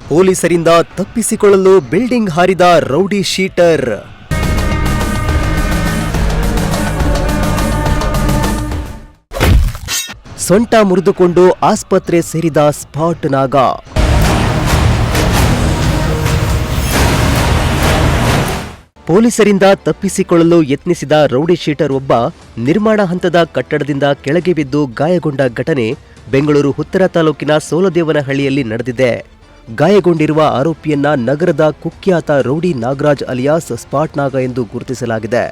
ಪೊಲೀಸರಿಂದ ತಪ್ಪಿಸಿಕೊಳ್ಳಲು building ಹಾರಿದ rowdy sheeter. ಸೊಂಟ ಮುರಿದುಕೊಂಡು ಆಸ್ಪತ್ರೆ ಸೇರಿದ ಸ್ಪಾಟ್ ನಾಗ. ಪೊಲೀಸರಿಂದ ತಪ್ಪಿಸಿಕೊಳ್ಳಲು ಯತ್ನಿಸಿದ ರೌಡಿ ಶೀಟರ್ ಒಬ್ಬ ನಿರ್ಮಾಣ ಹಂತದ ಕಟ್ಟಡದಿಂದ ಕೆಳಗೆ ಬಿದ್ದು ಗಾಯಗೊಂಡ ಘಟನೆ ಬೆಂಗಳೂರು ಉತ್ತರ ತಾಲೂಕಿನ ಸೋಲದೇವನಹಳ್ಳಿಯಲ್ಲಿ ನಡೆದಿದೆ. ಗಾಯಗೊಂಡಿರುವ ಆರೋಪಿಯನ್ನ ನಗರದ ಕುಖ್ಯಾತ ರೌಡಿ ನಾಗರಾಜ್ ಅಲಿಯಾಸ್ ಸ್ಪಾಟ್ ನಾಗ ಎಂದು ಗುರುತಿಸಲಾಗಿದೆ.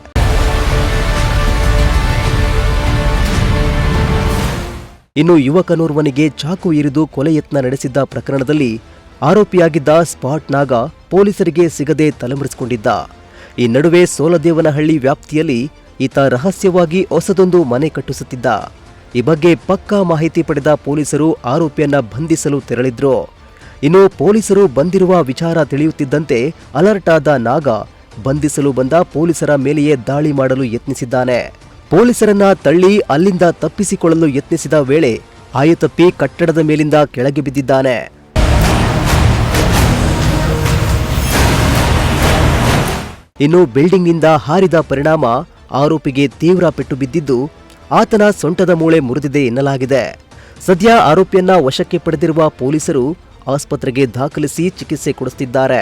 ಇನ್ನು ಯುವಕನೋರ್ವನಿಗೆ ಚಾಕು ಇರಿದು ಕೊಲೆ ಯತ್ನ ನಡೆಸಿದ್ದ ಪ್ರಕರಣದಲ್ಲಿ ಆರೋಪಿಯಾಗಿದ್ದ ಸ್ಪಾಟ್ ನಾಗ ಪೊಲೀಸರಿಗೆ ಸಿಗದೆ ತಲೆಮರೆಸಿಕೊಂಡಿದ್ದ. ಈ ನಡುವೆ ಸೋಲದೇವನಹಳ್ಳಿ ವ್ಯಾಪ್ತಿಯಲ್ಲಿ ಈತ ರಹಸ್ಯವಾಗಿ ಹೊಸದೊಂದು ಮನೆ ಕಟ್ಟಿಸುತ್ತಿದ್ದ. ಈ ಬಗ್ಗೆ ಪಕ್ಕಾ ಮಾಹಿತಿ ಪಡೆದ ಪೊಲೀಸರು ಆರೋಪಿಯನ್ನ ಬಂಧಿಸಲು ತೆರಳಿದ್ರು. ಇನ್ನು ಪೊಲೀಸರು ಬಂದಿರುವ ವಿಚಾರ ತಿಳಿಯುತ್ತಿದ್ದಂತೆ ಅಲರ್ಟ್ ಆದ ನಾಗ ಬಂಧಿಸಲು ಬಂದ ಪೊಲೀಸರ ಮೇಲೆಯೇ ದಾಳಿ ಮಾಡಲು ಯತ್ನಿಸಿದ್ದಾನೆ. ಪೊಲೀಸರನ್ನ ತಳ್ಳಿ ಅಲ್ಲಿಂದ ತಪ್ಪಿಸಿಕೊಳ್ಳಲು ಯತ್ನಿಸಿದ ವೇಳೆ ಆಯುತಪ್ಪಿ ಕಟ್ಟಡದ ಮೇಲಿಂದ ಕೆಳಗೆ ಬಿದ್ದಿದ್ದಾನೆ. ಇನ್ನು ಬಿಲ್ಡಿಂಗ್ನಿಂದ ಹಾರಿದ ಪರಿಣಾಮ ಆರೋಪಿಗೆ ತೀವ್ರ ಪೆಟ್ಟು ಬಿದ್ದಿದ್ದು ಆತನ ಸೊಂಟದ ಮೂಳೆ ಮುರಿದಿದೆ ಎನ್ನಲಾಗಿದೆ. ಸದ್ಯ ಆರೋಪಿಯನ್ನ ವಶಕ್ಕೆ ಪಡೆದಿರುವ ಪೊಲೀಸರು ಆಸ್ಪತ್ರೆಗೆ ದಾಖಲಿಸಿ ಚಿಕಿತ್ಸೆ ಕೊಡಿಸುತ್ತಿದ್ದಾರೆ.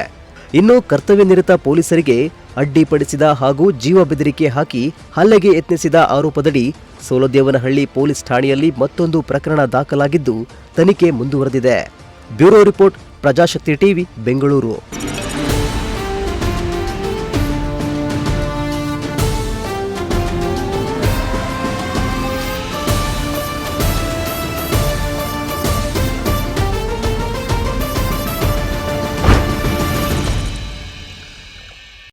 ಇನ್ನು ಕರ್ತವ್ಯ ನಿರತ ಪೊಲೀಸರಿಗೆ ಅಡ್ಡಿಪಡಿಸಿದ ಹಾಗೂ ಜೀವ ಬೆದರಿಕೆ ಹಾಕಿ ಹಲ್ಲೆಗೆ ಯತ್ನಿಸಿದ ಆರೋಪದಡಿ ಸೋಲದೇವನಹಳ್ಳಿ ಪೊಲೀಸ್ ಠಾಣೆಯಲ್ಲಿ ಮತ್ತೊಂದು ಪ್ರಕರಣ ದಾಖಲಾಗಿದ್ದು ತನಿಖೆ ಮುಂದುವರೆದಿದೆ. Bureau report, Prajashakti TV, Bengaluru.